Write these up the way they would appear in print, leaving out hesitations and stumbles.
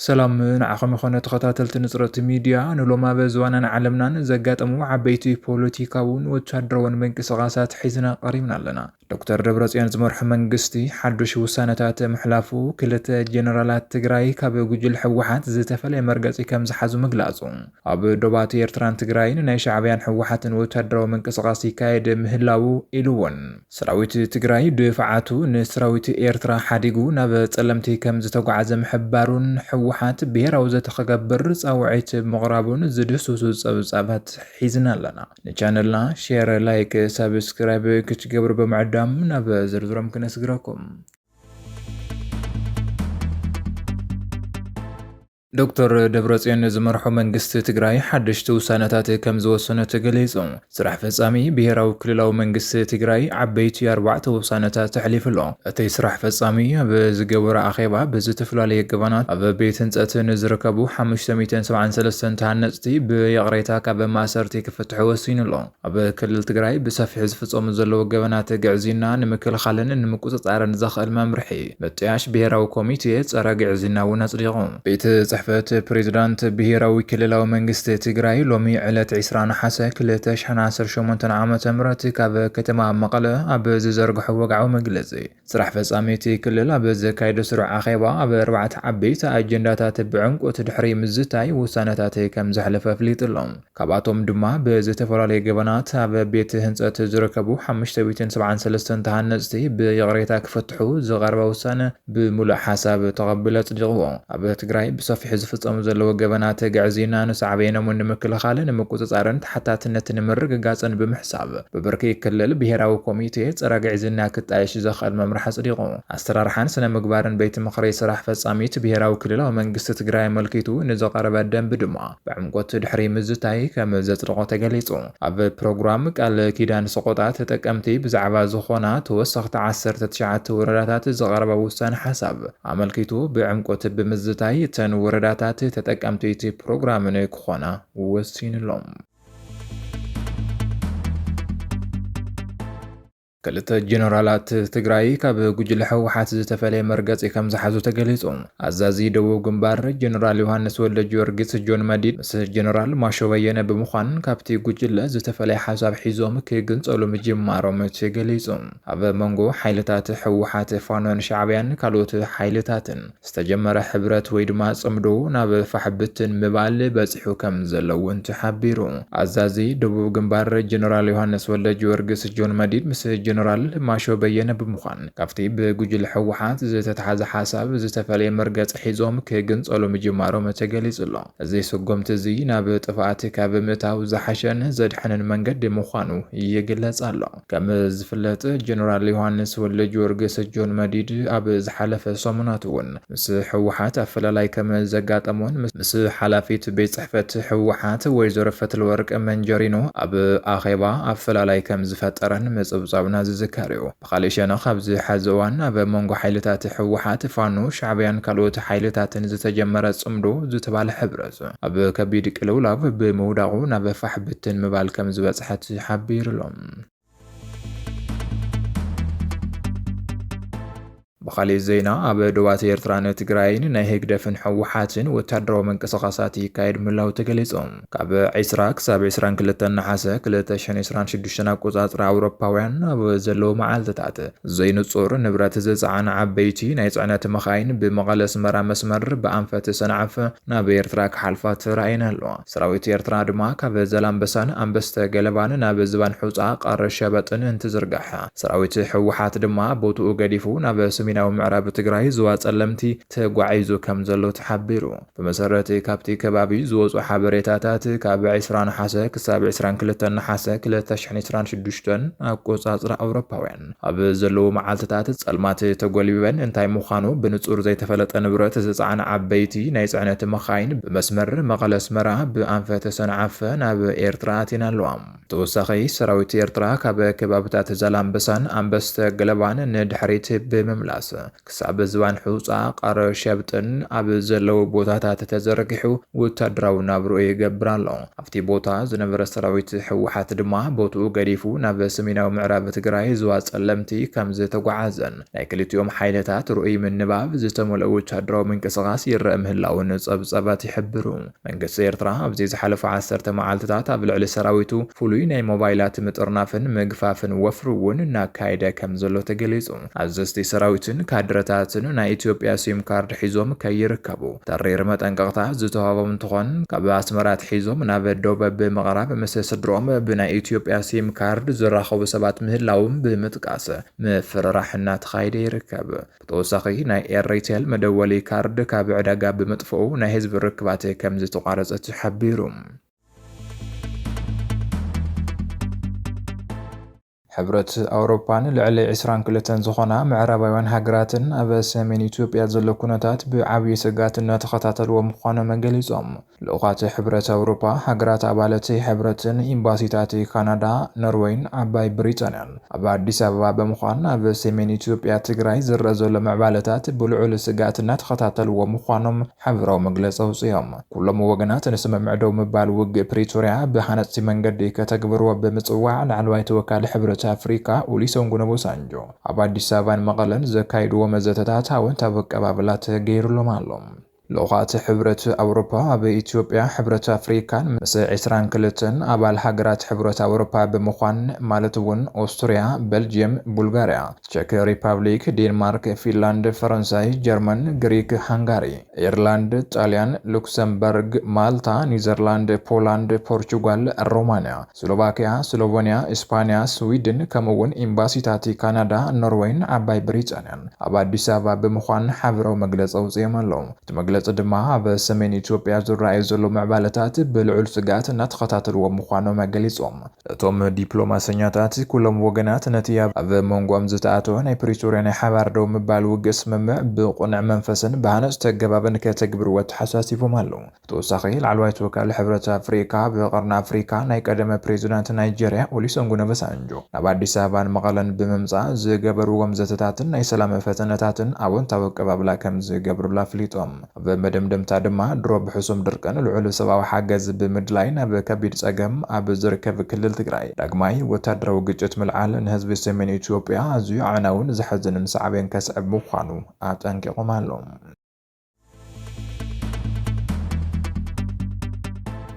سلام نعخم خونة تخطاتلت نصرة ميديا نلوما بزوانا عالمنا زقاتمو عبيتي بوليتيكاون وتشادرون منقسغاسات حيزنا قريبنا لنا دكتور دبرصيان زمرح منقستي حدوش وسانتات محلافو كلتا جنرالات تقراي كاب جوجل حوحات زتفلي مرقصي كم زحازو مقلازو اب دوباتي ارتران تقراين ناي شعبيان حوحات وتشادرو منقسغاسي كايد مهلاو إلوون سراويت تقراي دفعاتو نسراويت إيرترا حاديقو ناب تسلمتي كم زتوقع محبارون حوحات بيراو زتخقبر صاوعيت مغرابون زدسوسو صبصابات حيزنا لنا نچانلنا شير لايك سبسكرايب كتجبر بمعدام ناب زرزرم كنسغركم دكتور دبرصيان زمرحو منغست تግራይ حدشت ውሳነታት ከም ዝወሰነ ተገሊጹ ስራሕ ፈጻሚ ብሄራዊ ክልላዊ መንግስቲ ትግራይ ዓበይቲ 4 ውሳነታት ተሕሊፍሎ እቲ ስራሕ ፈጻሚ ኣብ ዝገበረ ኣኼባ ብዝተፈላለየ ገባናት ኣብ ቤት ህንጸትን ዝርከቡ 573 ተሃነጽቲ ብየቕሬታ ካብ ማእሰርቲ ክፍትሑ ወሲኑሎ ኣብ ክልል ትግራይ ብሰፊሕ ዝፍጸሙ ዘለዉ ገባናት ግዕዚና ንምክልኻልን ንምቁጽጻርን ዘኽእል መምርሒ መጥያሽ ብሄራዊ ኮሚቴ ጸረ ግዕዚና እውን ኣጽዲቑ ቤት صحفة بريزيدانت بهيراوي كللاو منغست تግራይ ሎሚ ዕለት 20 ነሓሰ 2018 ዓመተ ምህረት ካብ ከተማ መቐለ ኣብ ዝዘርግሑ ወግዓዊ መግለጺ ስራሕ ፈጻሚቲ ክልል ኣብ ዘካይዶ ስሩዕ ኣኼባ ኣብ 4 ዓበይቲ ኣጀንዳታት ብዕንቆት ድሕሪ ምዝታይ ውሳነታት ከም ዘሕለፈ ኣፍሊጡሎም ካብኣቶም ድማ ብዝተፈላለየ ገበናት ኣብ ቤት ህንጸት ዝርከቡ 573 ተሃነጽቲ ብየቕሬታ ክፈትሑ ዝቐረበ ውሳነ ብሙሉእ ሓሳብ ተቐቢሉ ኣጽዲቕዎ ኣብ ትግራይ ብሰፊሕ ዝፍጸሙ ዘለዉ ገበናት ግዕዚና ንሳዕቤኖም ንምክልኻልን ንምቁጽጻርን ተሓታትነትን ምርግጋጽን ብምሕሳብ ብብርኪ ክልል ብሄራዊ ኮሚቴ ጸረ ግዕዚና ክጣየሽ ዘኽእል መምርሒ ኣጽዲቑ ኣሰራርሓን ስነ ምግባርን ቤት ምኽሪ ስራሕ ፈጻሚት ብሄራዊ ክልላዊ መንግስቲ ትግራይ መልኪቱ ንዘቐረበ ደንቢ ድማ ብዕምቆት ድሕሪ ምዝታይ ከም ዘጽድቆ ተገሊጹ ኣብ ፕሮግራም ቃል ኪዳን ሰቆጣ ተጠቀምቲ ብዛዕባ ዝኾና ተወሰኽቲ 19 ወረዳታት ዘቐረበ ውሳነ ሓሳብ ኣመልኪቱ ብዕምቆት ብምዝታይ ተን ወረዳታት ተጠቀምቲ እቲ ፕሮግራምን ክኾና ወሲኑሎም كلت جنرالات تግራይ ካብ ጉጅለ ሕወሓት ዝተፈለየ መርገጽ ከም ዝሓዙ ተገሊጹ ኣዛዚ ደቡብ ግንባር ጀነራል ዮሐንስ ወልደ ጊዮርጊስ ጆን መዲድ ምስ ጀነራል ማሾ በየነ ብምዃን ካብቲ ጉጅለ ዝተፈለየ ሓሳብ ሒዞም ክግንጸሉ ምጅማሮም ተገሊጹ ኣብ መንጎ ሓይልታት ሕወሓት ፋኖን ሻዕብያን ካልኦት ሓይልታትን ዝተጀመረ ሕብረት ወይ ድማ ጽምዶ ናብ ፋሕብትን ምባል በጽሑ ከም ዘለውን ተሓቢሩ ኣዛዚ ደቡብ ግንባር ጀነራል ዮሐንስ ወልደ ጊዮርጊስ ጆን መዲድ ምስ ጀነራል ማሾ በየነ ብምዃን ካብቲ ብጉጅለ ሕወሓት ዝተተሓዘ ሓሳብ ዝተፈለየ መርገጽ ሒዞም ክግንጸሉ ምጅማሮም ተገሊጹሎ እዚ ስጉምቲ እዚ ናብ ጥፍኣት ካብ ምእታው ዝሓሸን ዘድሕንን መንገዲ ምዃኑ ይግለጽ ኣሎ ከም ዝፍለጥ ጀነራል ዮሐንስ ወልደ ጊዮርጊስ ጆን መዲድ ኣብ ዝሓለፈ ሰሙናት እውን ምስ ሕወሓት ኣፈላላይ ከም ዘጋጠሞን ምስ ሓላፊት ቤት ጽሕፈት ሕወሓት ወይዘሮ ፈትለወርቅ መንጀሪኖ ኣብ ኣኼባ ኣፈላላይ ከም ዝፈጠረን ምጽብጻብና ዝዝካርዩ ብኻልእ ሸነኽ ኣብዚ ሓዚ እዋን ኣብ መንጎ ሓይልታት ሕወሓት ፋኖ ሻዕብያን ካልኦት ሓይልታትን ዝተጀመረ ጽምዶ ዝተባለ ሕብረት ኣብ ከቢድ ቅልውላው ብምውዳቑ ናብ ፋሕብትን ምባል ከም ዝበጽሐት ሓቢሩሎም بخالي زينا ኣብ ደዋት ኤርትራን ትግራይን ናይ ህግደፍን ሕወሓትን ወታደራዊ መንቀሳቐሳት ይካየድ ምላው ተገሊጾም ካብ 20 ክሳብ 22 ነሓሰ 2026 ኣቆጻጽራ ኣውሮፓውያን ኣብ ዘለዉ መዓልትታት ዘይንጹር ንብረት ዝጸዓነ ዓበይቲ ናይ ጽዕነት መኻይን ብመቐለ ኣስመራ መስመር ብኣንፈት ሰንዓፈ ናብ ኤርትራ ክሓልፋ ተራእየን ኣለዋ ሰራዊት ኤርትራ ድማ ካብ ዘላምበሳን ኣንበስተ ገለባን ናብ ዝባን ሑጻ ቃር ሸበጥን እንትዝርጋሕ ሰራዊት ሕወሓት ድማ ቦትኡ ገዲፉ ናብ ሰሜናዊ ምዕራብ ትግራይ ዝዋ ጸለምቲ ተጓዒዙ ከም ዘሎ ተሓቢሩ ብመሰረት ካብቲ ከባቢ ዝወጹ ሓበሬታታት ካብ 20 ነሓሰ ክሳብ 22 ነሓሰ 2026 ኣቆጻጽራ ኣውሮፓውያን ኣብ ዘለዉ መዓልትታት ጸልማት ተጎሊበን እንታይ ምዃኑ ብንጹር ዘይተፈለጠ ንብረት ዝጸዓነ ዓበይቲ ናይ ጽዕነት መኻይን ብመስመር መቐለ ኣስመራ ብኣንፈት ሰንዓፈ ናብ ኤርትራ ኣቲና ኣለዋ ተወሳኺ ሰራዊት ኤርትራ ካብ ከባቢታት ዘላምበሳን ኣንበስተ ገለባን ንድሕሪት ብምምላስ ምጥቃስ ክሳብ ዝባን ሕውፃ ቃረ ሸብጥን ኣብ ዘለው ቦታታት ተዘርጊሑ ወታደራዊ ናብሮ ይገብር ኣሎ። ኣብቲ ቦታ ዝነበረ ሰራዊት ሕወሓት ድማ ቦትኡ ገዲፉ ናብ ሰሜናዊ ምዕራብ ትግራይ ዞባ ጸለምቲ ከም ዝተጓዓዘን ናይ ክልቲኦም ሓይልታት ርኡይ ምንባብ ዝተመልኦ ወታደራዊ ምንቅስቓስ ይረአ ምህላውን ጸብጸባት ይሕብሩ። መንግስቲ ኤርትራ ኣብዚ ዝሓለፈ 10 መዓልትታት ኣብ ልዕሊ ሰራዊቱ ፍሉይ ናይ ሞባይላት ምጥርናፍን ምግፋፍን ወፍሪ እውን እናካየደ ከም ዘሎ ተገሊጹ። ኣዘዝቲ ሰራዊትን ካድረታትን ናይ ኢትዮጵያ ሲም ካርድ ሒዞም ከይርከቡ ተሪር መጠንቀቕታ ዝተዋሃቦም እንትኾን ካብ ኣስመራ ሒዞም ናብ ደቡብ ብምቕራብ ምስ ስድሮም ብናይ ኢትዮጵያ ሲም ካርድ ዝራኸቡ ሰባት ምህላዎም ብምጥቃስ ምፍርራሕ እናተኻየደ ይርከብ። ብተወሳኺ ናይ ኤርቴል መደወሊ ካርድ ካብ ዕዳጋ ብምጥፍኡ ናይ ህዝቢ ርክባት ከም ዝተቋረፀ ተሓቢሩ። ሕብረት ኣውሮፓን ልዕሊ 22 ዝኾና ምዕራባውያን ሃገራትን ኣብ ሰሜን ኢትዮጵያ ዘሎ ኩነታት ብዓብዪ ስጋት እናተኸታተልዎ ምዃኖም ገሊፆም። ልኡኻት ሕብረት ኣውሮፓ ሃገራት ኣባላት ሕብረትን ኤምባሲታት ካናዳ፣ ኖርዌይን ዓባይ ብሪጣንያን ኣብ ኣዲስ ኣበባ ብምዃን ኣብ ሰሜን ኢትዮጵያ ትግራይ ዝረአ ዘሎ ምዕባለታት ብልዑል ስጋት እናተኸታተልዎ ምዃኖም ሕብራዊ መግለፂ ኣውፅኦም። ኩሎም ወገናት ንስምምዕ ደው ምባል ውግእ ፕሪቶርያ ብሃነፅቲ መንገዲ ከተግብርዎ ብምጽዋዕ ላዕለዋይ ተወካሊ ሕብረት አፍሪካ ኦሉሴጉን ኦባሳንጆ ኣብ አዲስ አበባን መቐለን ዘካይድዎ መዘተታት ኣወንታዊ ኣቀባብላት ገይሩሎም ኣሎ። ልኡኻት ሕብረት ኣውሮፓ ኣብ ኢትዮጵያ ሕብረት ኣፍሪካን ምስ 22 ኣባል ሃገራት ሕብረት ኣውሮፓ ብምዃን ማለት እውን ኦስትሪያ፣ ቤልጅየም፣ ቡልጋርያ፣ ቼክ ሪፐብሊክ፣ ዴንማርክ፣ ፊንላንድ፣ ፈረንሳይ፣ ጀርመን፣ ግሪክ፣ ሃንጋሪ፣ ኤርላንድ፣ ጣልያን፣ ሉክሰምበርግ፣ ማልታ፣ ኒዘርላንድ፣ ፖላንድ፣ ፖርቹጋል፣ ሮማንያ፣ ስሎቫኪያ፣ ስሎቬንያ፣ ኢስፓንያ፣ ስዊድን ከምኡውን ኤምባሲታት ካናዳ፣ ኖርዌይን ዓባይ ብሪጣንያን ኣብ አዲስ ኣበባ ብምዃን ሓበራዊ መግለፂ ኣውፅኦም ኣለዉ። መግለፂ ድማ ኣብ ሰሜን ኢትዮጵያ ዝረኣዩ ዘሎ ምዕባለታት ብልዑል ስጋት እናተኸታተልዎ ምዃኖም ገሊፆም። እቶም ዲፕሎማሰኛታት ኩሎም ወገናት ነቲ ኣብ መንጎኦም ዝተኣተወ ናይ ፕሪቶርያ ናይ ሓባር ደው ምባል ውግእ ስምምዕ ብቁኑዕ መንፈስን ብሃነፅቲ ኣገባብን ከተግብርዎ ተሓሳሲቦም ኣለዉ። ብተወሳኺ ላዕለዋይ ተወካሊ ሕብረት ኣፍሪካ ብቀርኒ ኣፍሪካ ናይ ቀደመ ፕሬዚዳንት ናይጀርያ ኦሉሴጉን ኦባሳንጆ ናብ አዲስ ኣበባን መቐለን ብምምፃእ ዝገበርዎም ዘተታትን ናይ ሰላም ፈተነታትን ኣወንታዊ ኣቀባብላ ከም ዝገብሩላ ኣፍሊጦም። በመደምደምታ ድማ ድሮ ብሕሱም ድርቅን ልዑል ሰብኣዊ ሓገዝ ብምድላይ ናብ ከቢድ ፀገም ኣብ ዝርከብ ክልል ትግራይ ዳግማይ ወታደራዊ ግጭት ምልዓል ንህዝቢ ሰሜን ኢትዮጵያ ኣዝዩ ዓናውን ዘሕዝንን ሳዕቤን ከስዕብ ምዃኑ ኣጠንቂቖም ኣለዉ።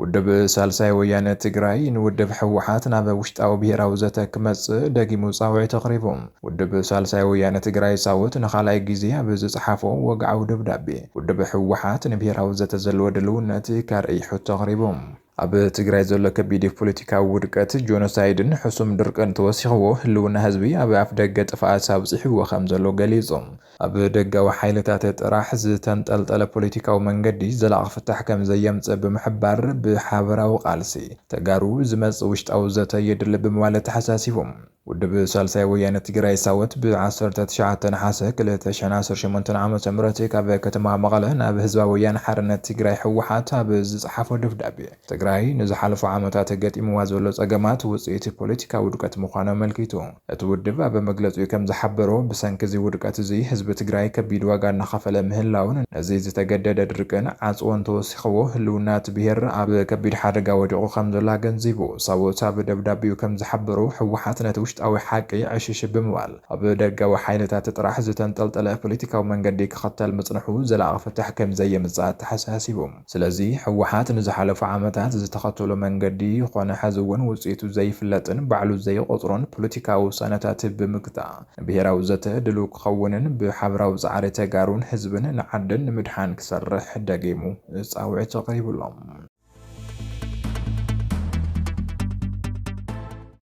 ውድብ ሳልሳይ ወያነ ትግራይ ንውድብ ሕወሓት ናብ ውሽጣዊ ብሄራዊ ዘተ ክመጽእ ደጊሙ ጻውዒት ተቕሪቦም። ውድብ ሳልሳይ ወያነ ትግራይ ሳውት ንኻልኣይ ግዜ ኣብ ዝጸሓፎ ወግዓዊ ደብዳቤ ውድብ ሕወሓት ንብሄራዊ ዘተ ዘለዎ ድልውነት ከርኢ ሕቶ ተቕሪቦም። ኣብ ትግራይ ዘሎ ከቢድ ፖለቲካዊ ውድቀት ጆኖሳይድን ሕሱም ድርቅን ተወሲኽዎ ህልውና ህዝቢ ኣብ ኣፍ ደገ ጥፍኣት ኣብፅሕዎ ከም ዘሎ ገሊፆም። ኣብ ደጋዊ ሓይልታት ጥራሕ ዝተንጠልጠለ ፖለቲካዊ መንገዲ ዘላቒ ፍታሕ ከም ዘየምፅእ ብምሕባር ብሓበራዊ ቃልሲ ተጋሩ ዝመጽእ ውሽጣዊ ዘተ የድሊ ብምባል ተሓሳሲቦም። ውድብ ሳልሳይ ወያነ ትግራይ ሳወት ብ19 ነሓሰ 2018 ዓ.ም ካብ ከተማ መቐለ ናብ ህዝባዊ ወያነ ሓርነት ትግራይ ሕወሓት ኣብ ዝጸሓፎ ደብዳቤ ትግራይ ንዝሓለፉ ዓመታት ገጢምዋ ዘሎ ጸገማት ውጽኢት ፖለቲካዊ ውድቀት ምዃኑ ኣመልኪቱ እቲ ውድብ ኣብ መግለፂኡ ከም ዝሓበሮ ብሰንኪ እዚ ውድቀት እዚ ህዝቢ ትግራይ ከቢድ ዋጋ እናኸፈለ ምህላውን ነዚ ዝተገደደ ድርቅን ዓጽዎን ተወሲኽዎ ህልውናት ብሄር ኣብ ከቢድ ሓደጋ ወዲቑ ከም ዘሎ ገንዚቡ ሳወት ኣብ ደብዳቤኡ ከም ዝሓበሮ ሕወሓት ነቲ ውሽጣዊ ሓቂ ዕሽሽ ብምባል ኣብ ደጋዊ ሓይልታት ጥራሕ ዝተንጠልጠለ ፖለቲካዊ መንገዲ ክኸተል ምጽንሑ ዘላቒ ፍታሕ ከም ዘየምጽእ ተሓሳሲቦም። ስለዚ ሕወሓት ንዝሓለፉ ዓመታት ዝተኸተሎ መንገዲ ኮነ ሕዚ እውን ውጽኢቱ ዘይፍለጥን ባዕሉ ዘይቆጽሮን ፖለቲካዊ ውሳነታት ብምግታዕ ብሄራዊ ዘተ ድሉው ክኸውንን ብሓበራዊ ጻዕሪ ተጋሩን ህዝብን ንዓድን ንምድሓን ክሰርሕ ደጊሙ ጻውዒት ተቕሪቡሎም።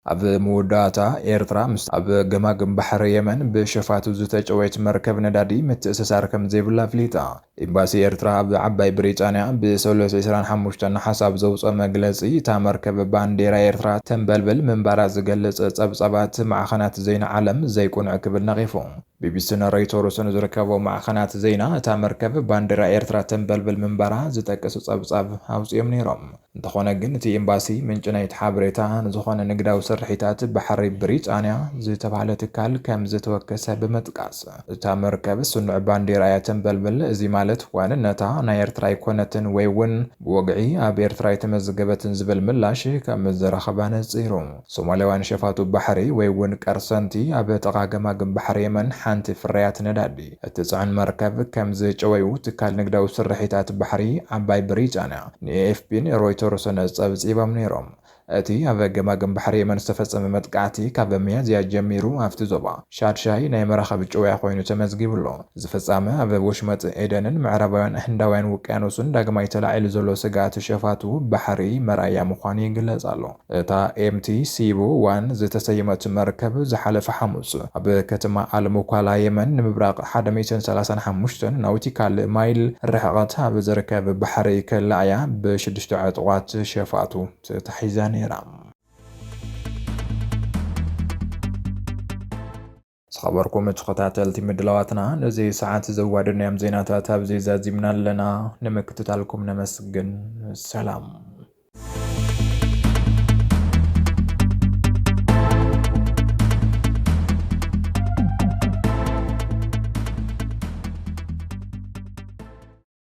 ኣብ መወዳእታ ኤርትራ ምስ ኣብ ገማግም ባሕሪ የመን ብሸፋቱ ዝተጨወየት መርከብ ነዳዲ ምትእስሳር ከም ዘይብላ ኣፍሊጣ ኤምባሲ ኤርትራ ኣብ ዓባይ ብሪጣንያ ብ325 ሓሳብ ዘውፅኦ መግለፂ እታ መርከብ ባንዴራ ኤርትራ ተንበልብል ምንባራ ዝገልጽ ጸብጻባት ማዕኸናት ዜና ዓለም ዘይቁንዕ ክብል ነቒፉ። ቢቢሲን ሮይተርስን ዝርከቦ ማዕኸናት ዜና እታ መርከብ ባንዴራ ኤርትራ ተንበልብል ምንባራ ዝጠቅስ ጸብጻብ ኣውፅኦም ነይሮም። እንተኾነ ግን እቲ ኤምባሲ ምንጭ ናይቲ ሓበሬታ ንዝኾነ ንግዳዊ ስርሒታት ባሕሪ ብሪጣንያ ዝተባህለ ትካል ከም ዝተወከሰ ብምጥቃስ እታ መርከብ ስኑዕ ባንዴራ እያ ተንበልብል እዚ ማለት ዋንነታ ናይ ኤርትራ ኣይኮነትን ወይ እውን ብወግዒ ኣብ ኤርትራ የተመዘገበትን ዝብል ምላሽ ከም ዘረኸባ ነፂሩ። ሶማልያውያን ሸፋቱ ባሕሪ ወይ እውን ቀርሰንቲ ኣብ ጥቓ ገማግም ባሕሪ የመን ሓንቲ ፍርያት ነዳዲ እትጽዕን መርከብ ከም ዝጨወዩ ትካል ንግዳዊ ስርሒታት ባሕሪ ዓባይ ብሪጣንያ ንኤኤፍፒን ሮይተርስን ጸብጺቦም ነይሮም። እቲ ኣብ ገማግም ባሕሪ የመን ዝተፈጸመ መጥቃዕቲ ካብ ሚያዝያ ጀሚሩ ኣብቲ ዞባ ሻድሻይ ናይ መራኸቢ ጭውያ ኮይኑ ተመዝጊቡሎ ዝፍጻመ ኣብ ወሽመጥ ኤደንን ምዕራባውያን ህንዳውያን ውቅያኖስን ዳግማይ ተላዒሉ ዘሎ ስጋት ሸፋቱ ባሕሪ መራያ ምዃኑ ይግለጽ ኣሎ። እታ ኤምቲ ሲቡ ዋን ዝተሰየመት መርከብ ዝሓለፈ ሐሙስ ኣብ ከተማ አልሙኳላ የመን ንምብራቕ 135 ናውቲካል ማይል ርሕቐት ኣብ ዝርከብ ባሕሪ ከላዕያ ብ6 ዕጡቓት ሸፋቱ ተታሒዛ ነይራ። ዝኸበርኩም ተኸታተልቲ ምድላዋትና ነዚ ሰዓት ዘዋድናዮም ዜናታት ኣብዚ ዛዚምና ኣለና። ንምክትታልኩም ነመስግን። ሰላም